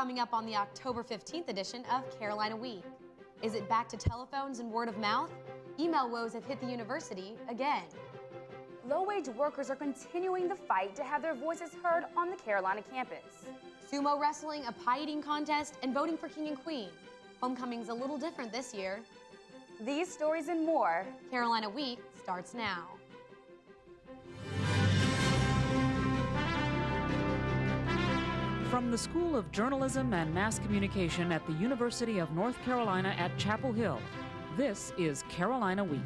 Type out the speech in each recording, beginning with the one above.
coming up on the October 15th edition of Carolina Week. Is it back to telephones and word of mouth? Email woes have hit the university again. Low-wage workers are continuing the fight to have their voices heard on the Carolina campus. Sumo wrestling, a pie eating contest, and voting for king and queen. Homecoming's a little different this year. These stories and more. Carolina Week starts now. From the School of Journalism and Mass Communication at the University of North Carolina at Chapel Hill, this is Carolina Week.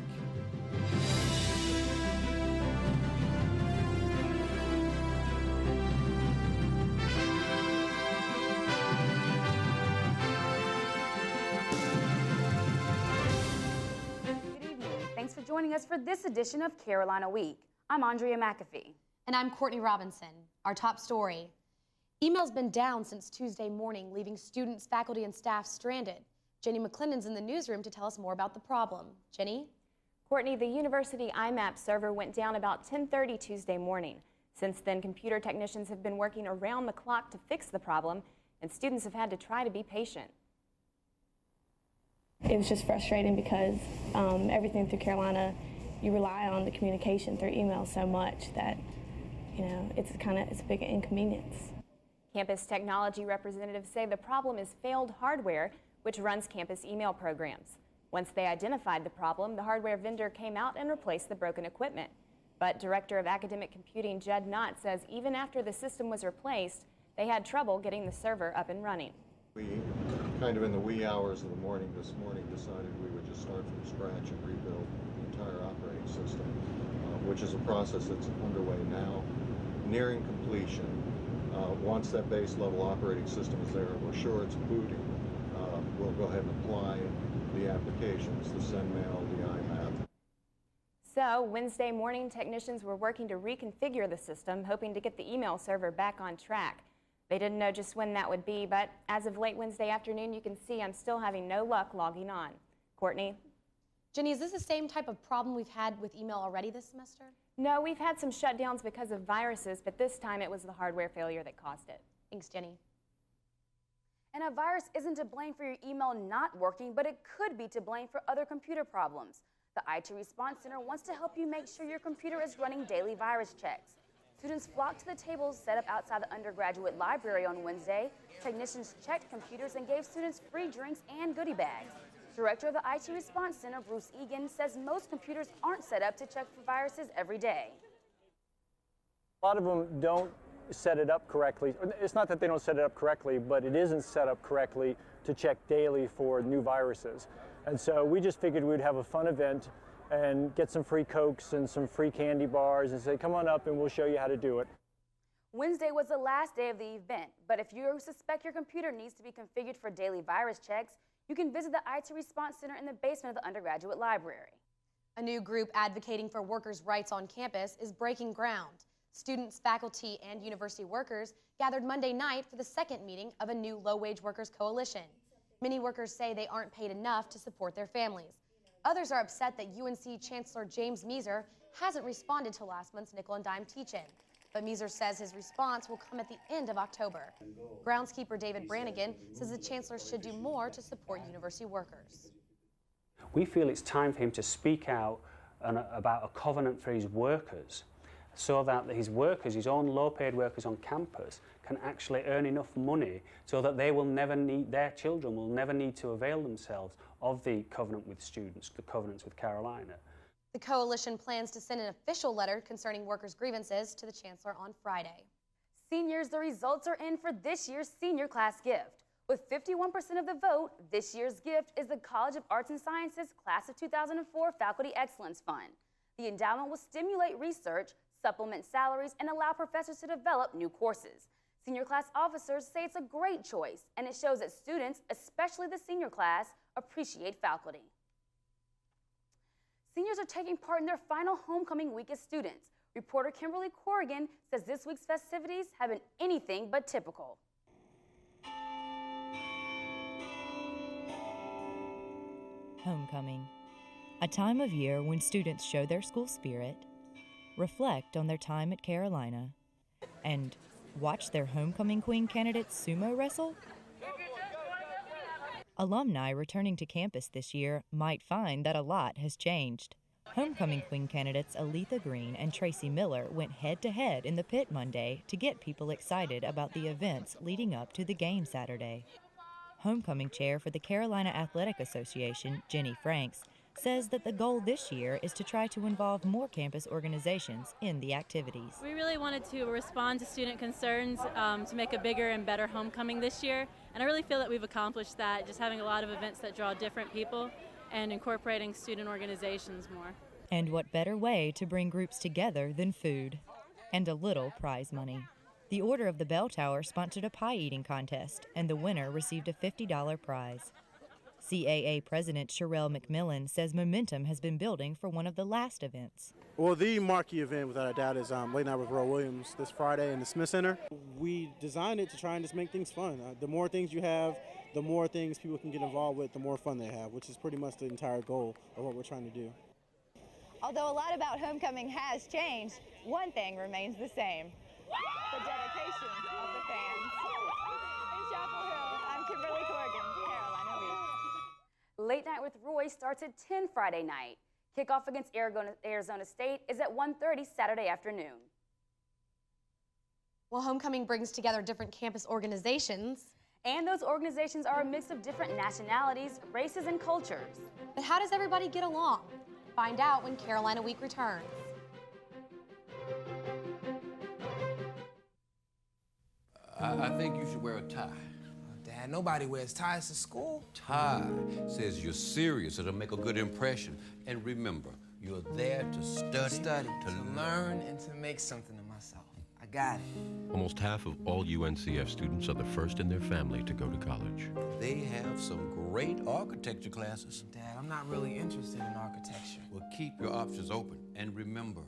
Good evening. Thanks for joining us for this edition of Carolina Week. I'm Andrea McAfee. And I'm Courtney Robinson. Our top story. Email's been down since Tuesday morning, leaving students, faculty, and staff stranded. Jenny McClennan's in the newsroom to tell us more about the problem. Jenny? Courtney, the university IMAP server went down about 10:30 Tuesday morning. Since then, computer technicians have been working around the clock to fix the problem, and students have had to try to be patient. It was just frustrating because everything through Carolina, you rely on the communication through email so much that, it's a big inconvenience. Campus technology representatives say the problem is failed hardware, which runs campus email programs. Once they identified the problem, the hardware vendor came out and replaced the broken equipment. But Director of Academic Computing Judd Knott says even after the system was replaced, they had trouble getting the server up and running. We, kind of in the wee hours of the morning this morning, decided we would just start from scratch and rebuild the entire operating system, which is a process that's underway now, nearing completion. Once that base level operating system is there and we're sure it's booting, we'll go ahead and apply the applications, the SendMail, the IMAP. So Wednesday morning, technicians were working to reconfigure the system, hoping to get the email server back on track. They didn't know just when that would be, but as of late Wednesday afternoon, you can see I'm still having no luck logging on. Courtney? Jenny, is this the same type of problem we've had with email already this semester? No, we've had some shutdowns because of viruses, but this time it was the hardware failure that caused it. Thanks, Jenny. And a virus isn't to blame for your email not working, but it could be to blame for other computer problems. The IT Response Center wants to help you make sure your computer is running daily virus checks. Students flocked to the tables set up outside the undergraduate library on Wednesday. Technicians checked computers and gave students free drinks and goodie bags. Director of the IT Response Center, Bruce Egan, says most computers aren't set up to check for viruses every day. A lot of them don't set it up correctly. It's not that they don't set it up correctly, but it isn't set up correctly to check daily for new viruses. And so we just figured we'd have a fun event and get some free Cokes and some free candy bars and say, come on up and we'll show you how to do it. Wednesday was the last day of the event, but if you suspect your computer needs to be configured for daily virus checks, you can visit the IT Response Center in the basement of the undergraduate library. A new group advocating for workers' rights on campus is breaking ground. Students, faculty, and university workers gathered Monday night for the second meeting of a new low-wage workers coalition. Many workers say they aren't paid enough to support their families. Others are upset that UNC Chancellor James Measer hasn't responded to last month's nickel and dime teach-in. But Measer says his response will come at the end of October. Groundskeeper David Brannigan says the chancellor should do more to support university workers. We feel it's time for him to speak out about a covenant for his workers so that his workers, his own low-paid workers on campus, can actually earn enough money so that their children will never need to avail themselves of the covenant with students, the covenants with Carolina. The coalition plans to send an official letter concerning workers' grievances to the chancellor on Friday. Seniors, the results are in for this year's senior class gift. With 51% of the vote, this year's gift is the College of Arts and Sciences Class of 2004 Faculty Excellence Fund. The endowment will stimulate research, supplement salaries, and allow professors to develop new courses. Senior class officers say it's a great choice, and it shows that students, especially the senior class, appreciate faculty. Seniors are taking part in their final homecoming week as students. Reporter Kimberly Corrigan says this week's festivities have been anything but typical. Homecoming, a time of year when students show their school spirit, reflect on their time at Carolina, and watch their homecoming queen candidates sumo wrestle Alumni returning to campus this year might find that a lot has changed. Homecoming Queen candidates Aletha Green and Tracy Miller went head-to-head in the pit Monday to get people excited about the events leading up to the game Saturday. Homecoming chair for the Carolina Athletic Association, Jenny Franks, says that the goal this year is to try to involve more campus organizations in the activities. We really wanted to respond to student concerns to make a bigger and better homecoming this year, and I really feel that we've accomplished that, just having a lot of events that draw different people and incorporating student organizations more. And what better way to bring groups together than food and a little prize money? The Order of the Bell Tower sponsored a pie-eating contest, and the winner received a $50 prize. CAA President Sherelle McMillan says momentum has been building for one of the last events. Well, the marquee event, without a doubt, is Late Night with Roy Williams this Friday in the Smith Center. We designed it to try and just make things fun. The more things you have, the more things people can get involved with, the more fun they have, which is pretty much the entire goal of what we're trying to do. Although a lot about homecoming has changed, one thing remains the same: the dedication of the fans. In Chapel Hill, I'm Kimberly Corrigan, Carolina Week. Late Night with Roy starts at 10 Friday night. Kickoff against Arizona State is at 1:30 Saturday afternoon. Well, homecoming brings together different campus organizations. And those organizations are a mix of different nationalities, races, and cultures. But how does everybody get along? Find out when Carolina Week returns. I think you should wear a tie. Dad, nobody wears ties to school. Tie says you're serious. It'll make a good impression. And remember, you're there to study, to learn, and to make something of myself. I got it. Almost half of all UNCF students are the first in their family to go to college. They have some great architecture classes. Dad, I'm not really interested in architecture. Well, keep your options open. And remember,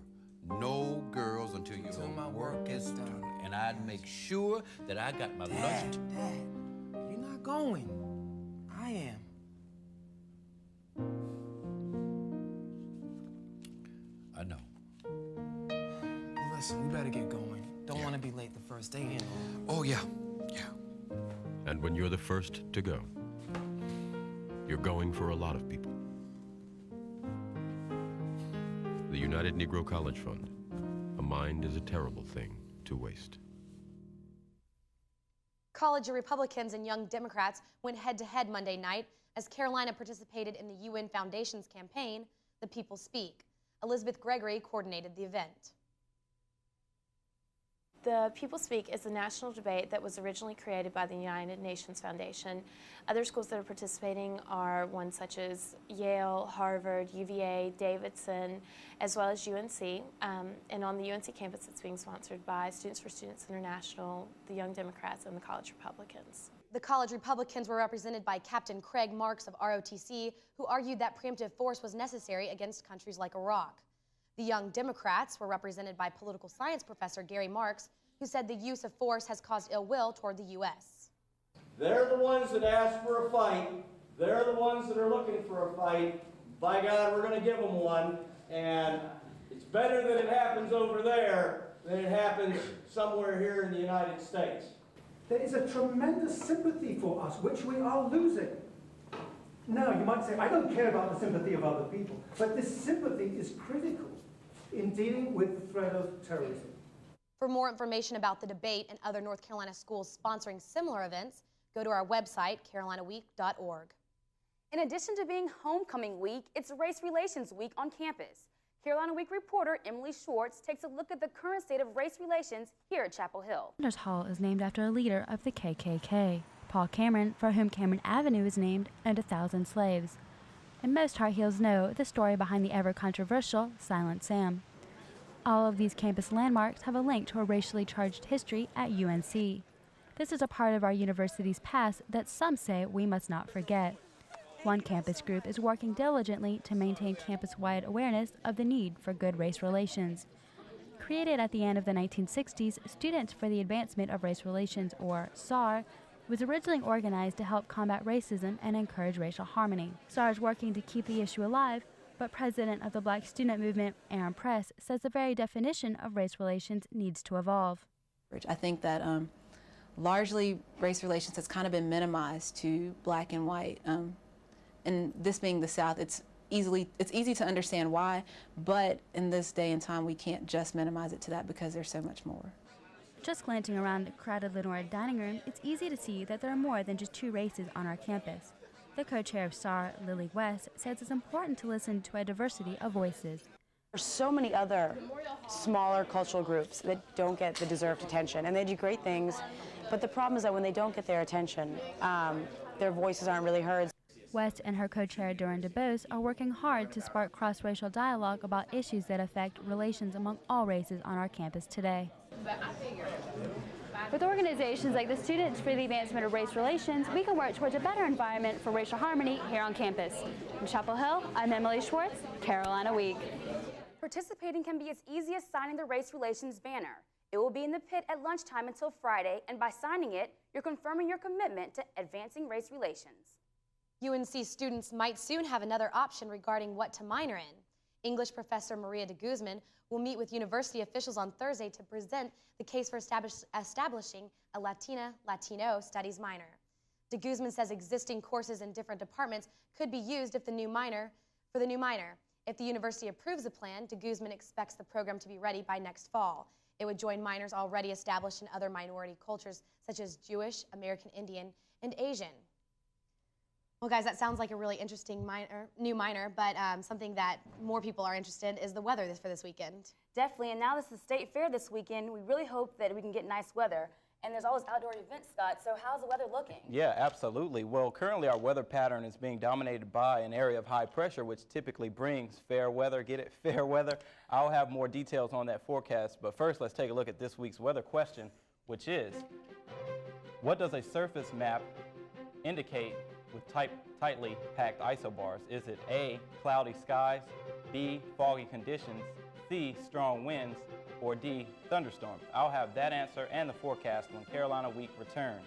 no girls until my work is done. And I'd make sure that I got my lunch. Dad, you're not going. I am. I know. Well, listen, we better get going. Don't want to be late the first day anyway. Oh, yeah. And when you're the first to go, you're going for a lot of people. The United Negro College Fund. A mind is a terrible thing to waste. College Republicans and Young Democrats went head-to-head Monday night as Carolina participated in the UN Foundation's campaign, The People Speak. Elizabeth Gregory coordinated the event. The People Speak is a national debate that was originally created by the United Nations Foundation. Other schools that are participating are ones such as Yale, Harvard, UVA, Davidson, as well as UNC. And on the UNC campus, it's being sponsored by Students for Students International, the Young Democrats, and the College Republicans. The College Republicans were represented by Captain Craig Marks of ROTC, who argued that preemptive force was necessary against countries like Iraq. The Young Democrats were represented by political science professor Gary Marks, who said the use of force has caused ill will toward the U.S. They're the ones that asked for a fight. They're the ones that are looking for a fight. By God, we're going to give them one. And it's better that it happens over there than it happens somewhere here in the United States. There is a tremendous sympathy for us, which we are losing. Now, you might say, I don't care about the sympathy of other people, but this sympathy is critical in dealing with the threat of terrorism. For more information about the debate and other North Carolina schools sponsoring similar events, go to our website, carolinaweek.org. In addition to being Homecoming Week, it's Race Relations Week on campus. Carolina Week reporter Emily Schwartz takes a look at the current state of race relations here at Chapel Hill. Sanders Hall is named after a leader of the KKK, Paul Cameron, for whom Cameron Avenue is named, and 1,000 slaves. And most Tar Heels know the story behind the ever-controversial Silent Sam. All of these campus landmarks have a link to a racially charged history at UNC. This is a part of our university's past that some say we must not forget. One campus group is working diligently to maintain campus-wide awareness of the need for good race relations. Created at the end of the 1960s, Students for the Advancement of Race Relations, or SAR, was originally organized to help combat racism and encourage racial harmony. SAR is working to keep the issue alive, but president of the Black Student Movement, Aaron Press, says the very definition of race relations needs to evolve. I think that largely race relations has kind of been minimized to black and white. And this being the South, it's easy to understand why, but in this day and time, we can't just minimize it to that because there's so much more. Just glancing around the crowded Lenora dining room, it's easy to see that there are more than just 2 races on our campus. The co-chair of SAR, Lily West, says it's important to listen to a diversity of voices. There's so many other smaller cultural groups that don't get the deserved attention, and they do great things, but the problem is that when they don't get their attention, their voices aren't really heard. West and her co-chair, Doran DuBose, are working hard to spark cross-racial dialogue about issues that affect relations among all races on our campus today. With organizations like the Students for the Advancement of Race Relations, we can work towards a better environment for racial harmony here on campus. From Chapel Hill, I'm Emily Schwartz, Carolina Week. Participating can be as easy as signing the Race Relations banner. It will be in the pit at lunchtime until Friday, and by signing it, you're confirming your commitment to advancing race relations. UNC students might soon have another option regarding what to minor in. English professor Maria de Guzman will meet with university officials on Thursday to present the case for establishing a Latino studies minor. De Guzman says existing courses in different departments could be used for the new minor. If the university approves the plan, de Guzman expects the program to be ready by next fall. It would join minors already established in other minority cultures such as Jewish, American Indian, and Asian. Well, guys, that sounds like a really interesting new minor, but something that more people are interested in is the weather for this weekend. Definitely, and now this is the State Fair this weekend. We really hope that we can get nice weather. And there's always outdoor events, Scott, so how's the weather looking? Yeah, absolutely. Well, currently our weather pattern is being dominated by an area of high pressure, which typically brings fair weather. Get it? Fair weather. I'll have more details on that forecast, but first let's take a look at this week's weather question, which is, what does a surface map indicate with tightly packed isobars? Is it A, cloudy skies, B, foggy conditions, C, strong winds, or D, thunderstorms? I'll have that answer and the forecast when Carolina Week returns.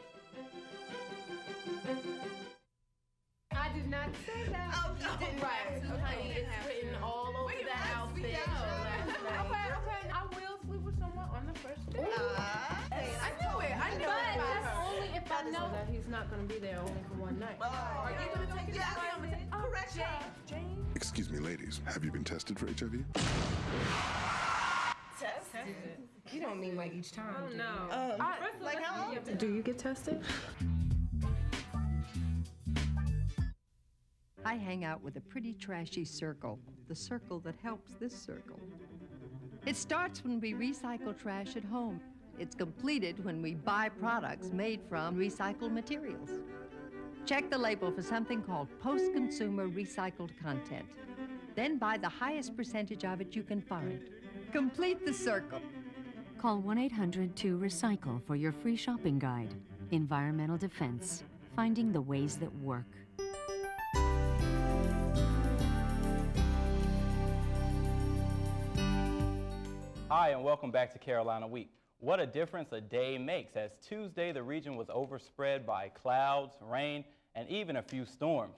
I did not say that. Oh, you didn't right. Okay, it's written all over that outfit. Okay, I will sleep with someone on the first day. I knew it. I knew it. But that's only if I know that he's not going to be there only for one night. Are you going to take it out? Correct, Jane. Excuse me, ladies. Have you been tested for HIV? Tested? You don't mean like each time. Oh, no. Like how often? Do you get tested? I hang out with a pretty trashy circle, the circle that helps this circle. It starts when we recycle trash at home. It's completed when we buy products made from recycled materials. Check the label for something called post-consumer recycled content. Then buy the highest percentage of it you can find. Complete the circle. Call 1-800-2-RECYCLE for your free shopping guide. Environmental Defense, finding the ways that work. Hi, and welcome back to Carolina Week. What a difference a day makes, as Tuesday the region was overspread by clouds, rain, and even a few storms.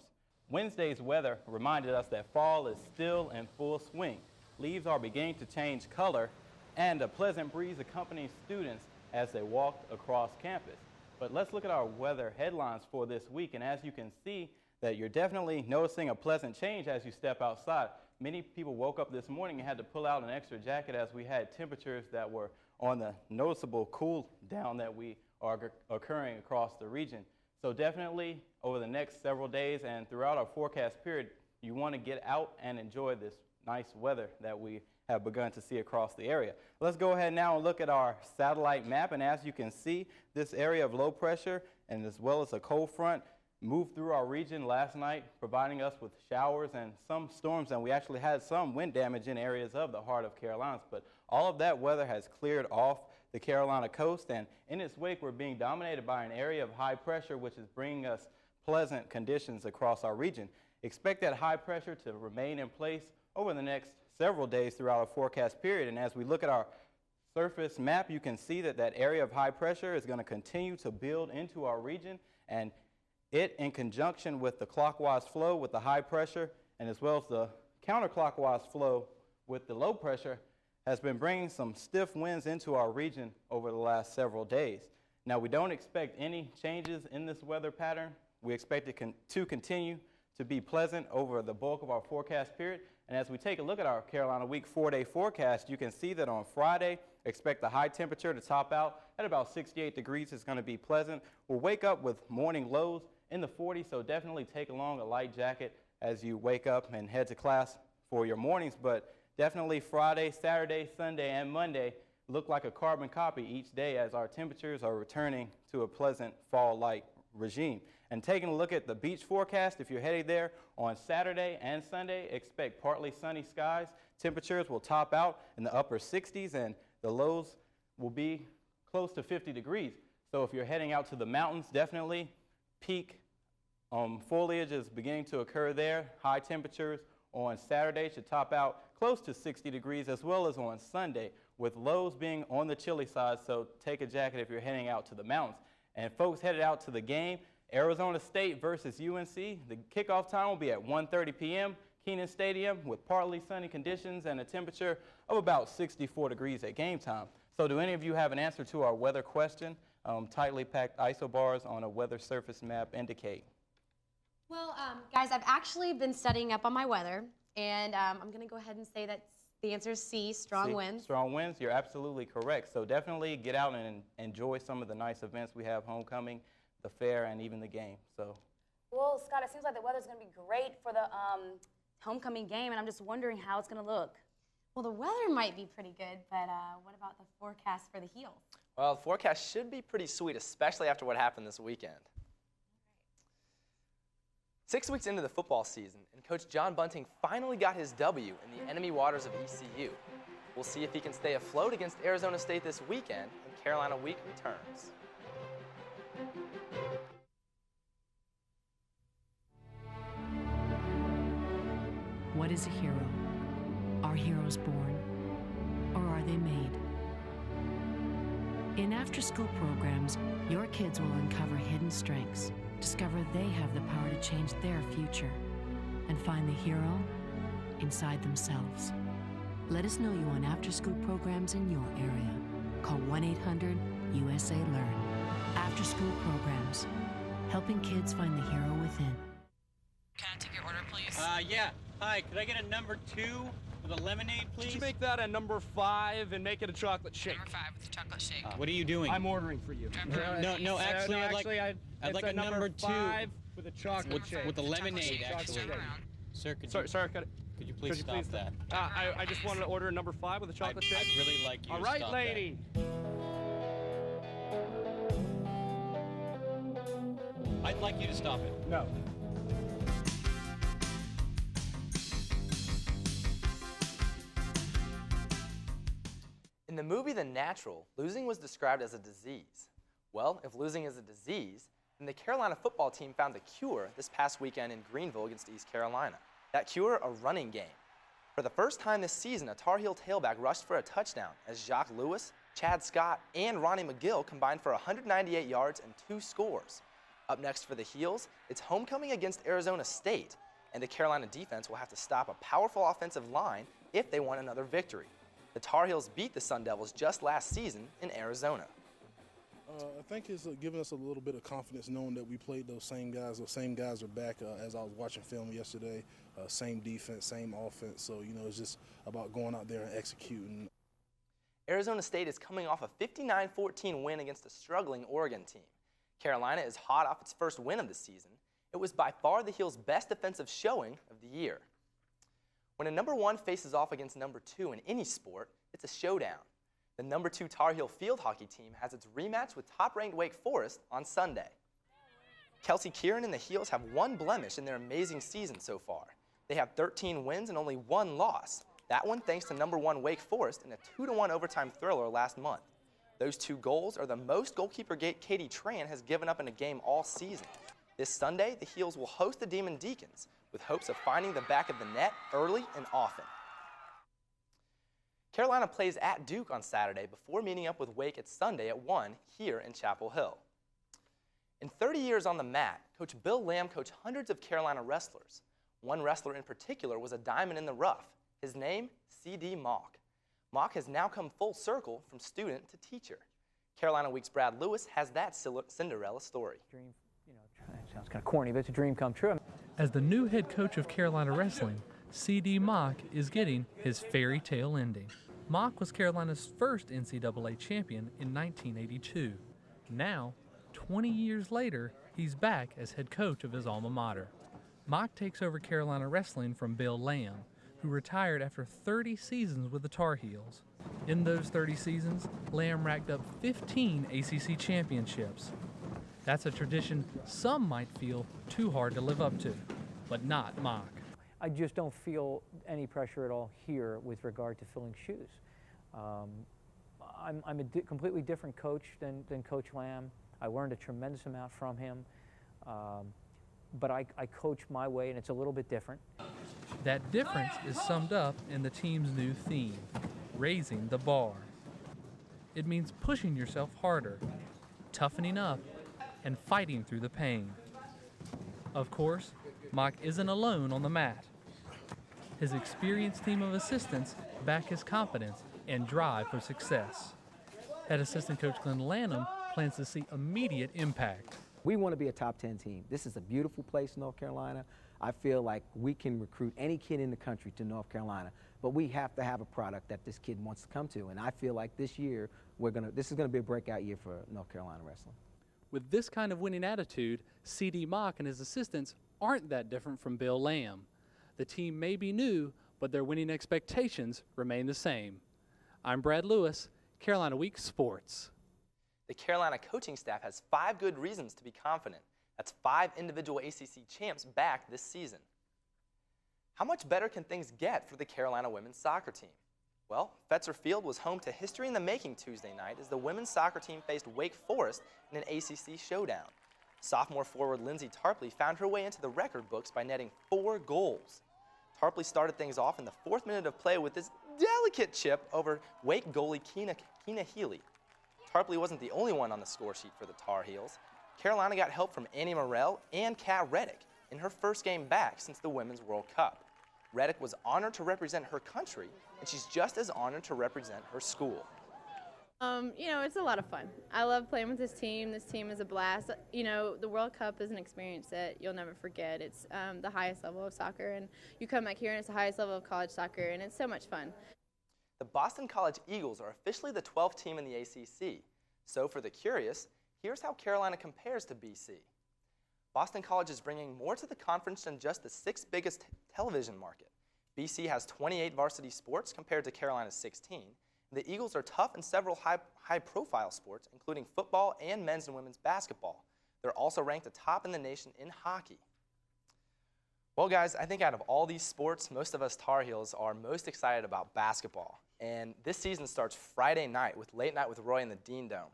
Wednesday's weather reminded us that fall is still in full swing. Leaves are beginning to change color, and a pleasant breeze accompanies students as they walked across campus. But let's look at our weather headlines for this week, and as you can see, that you're definitely noticing a pleasant change as you step outside. Many people woke up this morning and had to pull out an extra jacket as we had temperatures that were on the noticeable cool down that we are occurring across the region. So definitely over the next several days and throughout our forecast period, you want to get out and enjoy this nice weather that we have begun to see across the area. Let's go ahead now and look at our satellite map, and as you can see, this area of low pressure and as well as a cold front moved through our region last night, providing us with showers and some storms, and we actually had some wind damage in areas of the heart of Carolinas, but all of that weather has cleared off the Carolina coast, and in its wake, we're being dominated by an area of high pressure, which is bringing us pleasant conditions across our region. Expect that high pressure to remain in place over the next several days throughout our forecast period, and as we look at our surface map, you can see that that area of high pressure is going to continue to build into our region, and it, in conjunction with the clockwise flow with the high pressure and as well as the counterclockwise flow with the low pressure, has been bringing some stiff winds into our region over the last several days. Now, we don't expect any changes in this weather pattern. We expect it to continue to be pleasant over the bulk of our forecast period. And as we take a look at our Carolina Week 4-day forecast, you can see that on Friday, expect the high temperature to top out at about 68 degrees. It's going to be pleasant. We'll wake up with morning lows in the 40s, so definitely take along a light jacket as you wake up and head to class for your mornings. But definitely Friday, Saturday, Sunday, and Monday look like a carbon copy each day as our temperatures are returning to a pleasant fall-like regime. And taking a look at the beach forecast, if you're headed there on Saturday and Sunday, expect partly sunny skies. Temperatures will top out in the upper 60s, and the lows will be close to 50 degrees. So if you're heading out to the mountains, definitely peak foliage is beginning to occur there. High temperatures on Saturday should top out close to 60 degrees, as well as on Sunday, with lows being on the chilly side, so take a jacket if you're heading out to the mountains. And folks headed out to the game, Arizona State versus UNC. The kickoff time will be at 1:30 p.m. Kenan Stadium with partly sunny conditions and a temperature of about 64 degrees at game time. So do any of you have an answer to our weather question? Tightly packed isobars on a weather surface map indicate. Well, guys, I've actually been studying up on my weather, and I'm going to go ahead and say that the answer is C, strong winds. Strong winds, you're absolutely correct. So definitely get out and enjoy some of the nice events we have, homecoming, the fair, and even the game. So. Well, Scott, it seems like the weather's going to be great for the homecoming game, and I'm just wondering how it's going to look. Well, the weather might be pretty good, but what about the forecast for the Heels? Well, the forecast should be pretty sweet, especially after what happened this weekend. 6 weeks into the football season, and Coach John Bunting finally got his W in the enemy waters of ECU. We'll see if he can stay afloat against Arizona State this weekend when Carolina Week returns. What is a hero? Are heroes born, or are they made? In after-school programs, your kids will uncover hidden strengths, discover they have the power to change their future, and find the hero inside themselves. Let us know you on after-school programs in your area. Call 1-800-USA-LEARN. After-school programs, helping kids find the hero within. Can I take your order, please? Yeah. Hi, could I get a number 2 with a lemonade, please? Could you make that a number 5 and make it a chocolate shake? Number 5 with a chocolate shake. What are you doing? I'm ordering for you. No, actually, I'd like a number 2 with a chocolate shake. With a lemonade, actually. Sir, could you please stop that? I just wanted to order a number 5 with a chocolate shake. I'd really like you All to right, stop lady. that. I'd like you to stop it. No. In the movie The Natural, losing was described as a disease. Well, if losing is a disease, then the Carolina football team found a cure this past weekend in Greenville against East Carolina. That cure, a running game. For the first time this season, a Tar Heel tailback rushed for a touchdown as Jacques Lewis, Chad Scott, and Ronnie McGill combined for 198 yards and 2 scores. Up next for the Heels, it's homecoming against Arizona State, and the Carolina defense will have to stop a powerful offensive line if they want another victory. The Tar Heels beat the Sun Devils just last season in Arizona. I think it's giving us a little bit of confidence knowing that we played those same guys. Those same guys are back as I was watching film yesterday. Same defense, same offense. So, it's just about going out there and executing. Arizona State is coming off a 59-14 win against a struggling Oregon team. Carolina is hot off its first win of the season. It was by far the Heels' best defensive showing of the year. When a number 1 faces off against number 2 in any sport, it's a showdown. The number 2 Tar Heel field hockey team has its rematch with top-ranked Wake Forest on Sunday. Kelsey Kieran and the Heels have one blemish in their amazing season so far. They have 13 wins and only 1 loss. That one thanks to number 1 Wake Forest in a 2-1 overtime thriller last month. Those 2 goals are the most goalkeeper Katie Tran has given up in a game all season. This Sunday, the Heels will host the Demon Deacons with hopes of finding the back of the net early and often. Carolina plays at Duke on Saturday before meeting up with Wake at Sunday at 1 here in Chapel Hill. In 30 years on the mat, Coach Bill Lamb coached hundreds of Carolina wrestlers. One wrestler in particular was a diamond in the rough. His name, C.D. Mock. Mock has now come full circle from student to teacher. Carolina Week's Brad Lewis has that Cinderella story. Sounds kind of corny, but it's a dream come true. As the new head coach of Carolina Wrestling, C.D. Mock is getting his fairy tale ending. Mock was Carolina's first NCAA champion in 1982. Now, 20 years later, he's back as head coach of his alma mater. Mock takes over Carolina Wrestling from Bill Lamb, who retired after 30 seasons with the Tar Heels. In those 30 seasons, Lamb racked up 15 ACC championships. That's a tradition some might feel too hard to live up to, but not Mock. I just don't feel any pressure at all here with regard to filling shoes. I'm a completely different coach than Coach Lamb. I learned a tremendous amount from him, but I coach my way, and it's a little bit different. That difference is summed up in the team's new theme, raising the bar. It means pushing yourself harder, toughening up, and fighting through the pain. Of course, Mock isn't alone on the mat. His experienced team of assistants back his confidence and drive for success. Head assistant coach Glenn Lanham plans to see immediate impact. We want to be a top 10 team. This is a beautiful place, North Carolina. I feel like we can recruit any kid in the country to North Carolina, but we have to have a product that this kid wants to come to. And I feel like this year, this is going to be a breakout year for North Carolina wrestling. With this kind of winning attitude, C.D. Mock and his assistants aren't that different from Bill Lamb. The team may be new, but their winning expectations remain the same. I'm Brad Lewis, Carolina Week Sports. The Carolina coaching staff has 5 good reasons to be confident. That's 5 individual ACC champs back this season. How much better can things get for the Carolina women's soccer team? Well, Fetzer Field was home to history in the making Tuesday night as the women's soccer team faced Wake Forest in an ACC showdown. Sophomore forward Lindsay Tarpley found her way into the record books by netting 4 goals. Tarpley started things off in the 4th minute of play with this delicate chip over Wake goalie Keena Healy. Tarpley wasn't the only one on the score sheet for the Tar Heels. Carolina got help from Annie Morell and Kat Reddick in her first game back since the Women's World Cup. Reddick was honored to represent her country, and she's just as honored to represent her school. You know, it's a lot of fun. I love playing with this team. This team is a blast. You know, the World Cup is an experience that you'll never forget. It's the highest level of soccer, and you come back here and it's the highest level of college soccer, and it's so much fun. The Boston College Eagles are officially the 12th team in the ACC. So for the curious, here's how Carolina compares to BC. Boston College is bringing more to the conference than just the 6th biggest television market. BC has 28 varsity sports compared to Carolina's 16. The Eagles are tough in several high-profile sports, including football and men's and women's basketball. They're also ranked atop in the nation in hockey. Well, guys, I think out of all these sports, most of us Tar Heels are most excited about basketball. And this season starts Friday night with Late Night with Roy in the Dean Dome.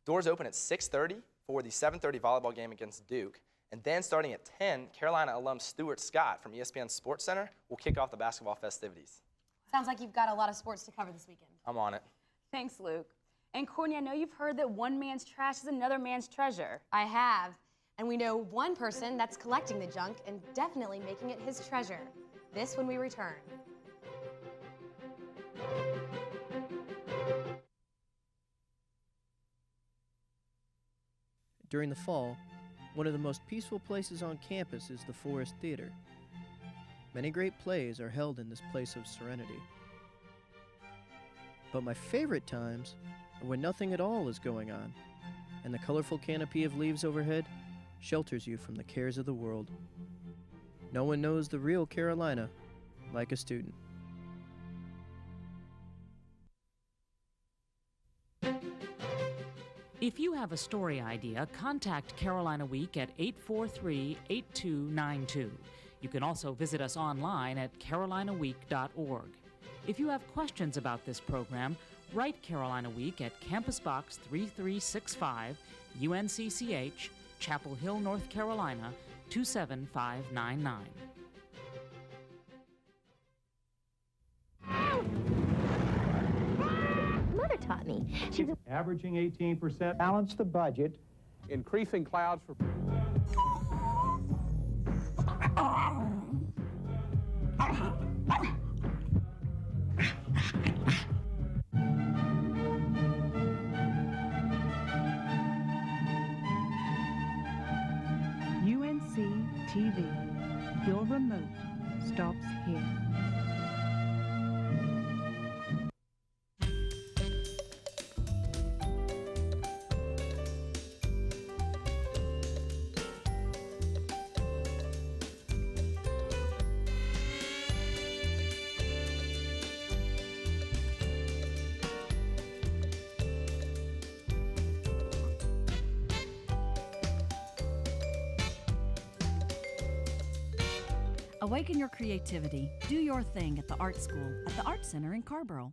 Doors open at 6:30 for the 7:30 volleyball game against Duke. And then starting at 10, Carolina alum Stuart Scott from ESPN Sports Center will kick off the basketball festivities. Sounds like you've got a lot of sports to cover this weekend. I'm on it. Thanks, Luke. And Courtney, I know you've heard that one man's trash is another man's treasure. I have. And we know one person that's collecting the junk and definitely making it his treasure. This when we return. During the fall, one of the most peaceful places on campus is the Forest Theater. Many great plays are held in this place of serenity. But my favorite times are when nothing at all is going on, and the colorful canopy of leaves overhead shelters you from the cares of the world. No one knows the real Carolina like a student. If you have a story idea, contact Carolina Week at 843-8292. You can also visit us online at carolinaweek.org. If you have questions about this program, write Carolina Week at Campus Box 3365, UNCCH, Chapel Hill, North Carolina, 27599. Mother taught me. She's averaging 18%. Balance the budget. Increasing clouds for... TV. Your remote stops here. Awaken your creativity. Do your thing at the Art School at the Art Center in Carborough.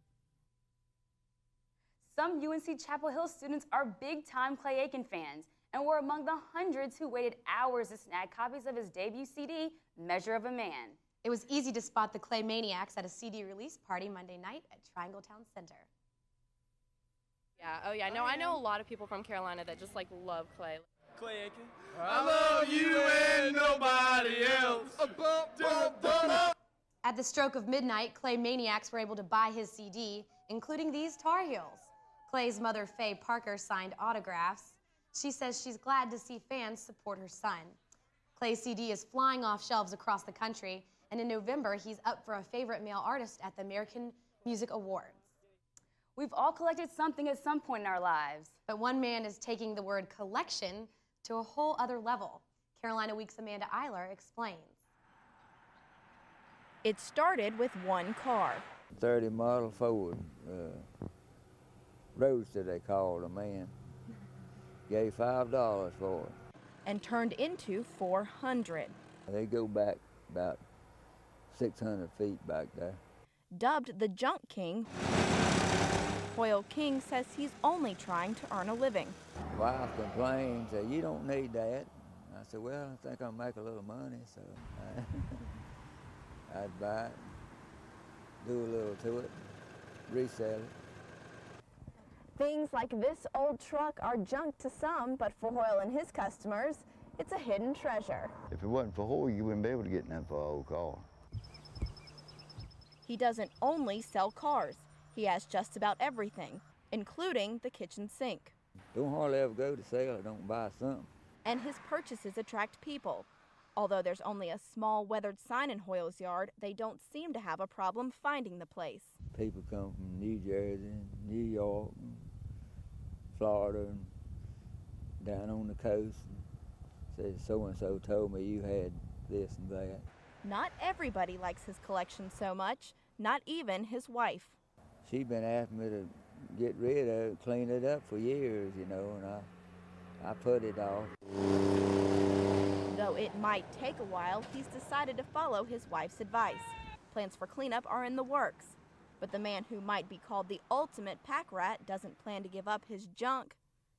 Some UNC Chapel Hill students are big-time Clay Aiken fans and were among the hundreds who waited hours to snag copies of his debut CD, Measure of a Man. It was easy to spot the Clay Maniacs at a CD release party Monday night at Triangle Town Center. Yeah, oh yeah, no, I know a lot of people from Carolina that just like love Clay. Clay Aiken. I love you and nobody else. At the stroke of midnight, Clay Maniacs were able to buy his CD, including these Tar Heels. Clay's mother, Faye Parker, signed autographs. She says she's glad to see fans support her son. Clay's CD is flying off shelves across the country, and in November, he's up for a favorite male artist at the American Music Awards. We've all collected something at some point in our lives. But one man is taking the word collection to a whole other level. Carolina Week's Amanda Eiler explains. It started with one car. 30 model Ford Roadster, they called a man. Gave $5 for it. And turned into 400. They go back about 600 feet back there. Dubbed the Junk King, Hoyle King says he's only trying to earn a living. Wife complained, said, "You don't need that." I said, "Well, I think I'll make a little money," so I'd buy it, do a little to it, resell it. Things like this old truck are junk to some, but for Hoyle and his customers, it's a hidden treasure. If it wasn't for Hoyle, you wouldn't be able to get nothing for an old car. He doesn't only sell cars. He has just about everything, including the kitchen sink. Don't hardly ever go to sale or don't buy something. And his purchases attract people. Although there's only a small weathered sign in Hoyle's yard, they don't seem to have a problem finding the place. People come from New Jersey, New York, and Florida, and down on the coast. And said, so-and-so told me you had this and that. Not everybody likes his collection so much, not even his wife. She's been asking me to get rid of it, clean it up for years, you know, and I put it off. Though it might take a while, he's decided to follow his wife's advice. Plans for cleanup are in the works. But the man who might be called the ultimate pack rat doesn't plan to give up his junk.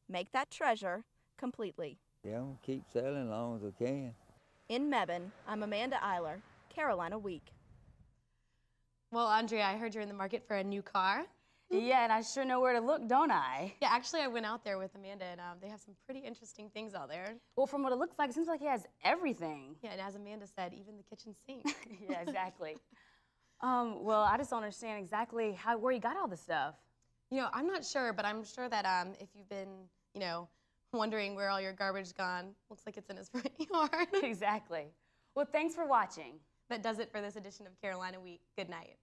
Make that treasure completely. Yeah, I'm gonna keep selling as long as I can. In Mebane, I'm Amanda Eiler, Carolina Week. Well, Andrea, I heard you're in the market for a new car. Yeah, and I sure know where to look, don't I? Yeah, actually, I went out there with Amanda, and they have some pretty interesting things out there. Well, from what it looks like, it seems like he has everything. Yeah, and as Amanda said, even the kitchen sink. Yeah, exactly. Well, I just don't understand exactly where you got all this stuff. You know, I'm not sure, but I'm sure that if you've been, you know, wondering where all your garbage gone, looks like it's in his front yard. Exactly. Well, thanks for watching. That does it for this edition of Carolina Week. Good night.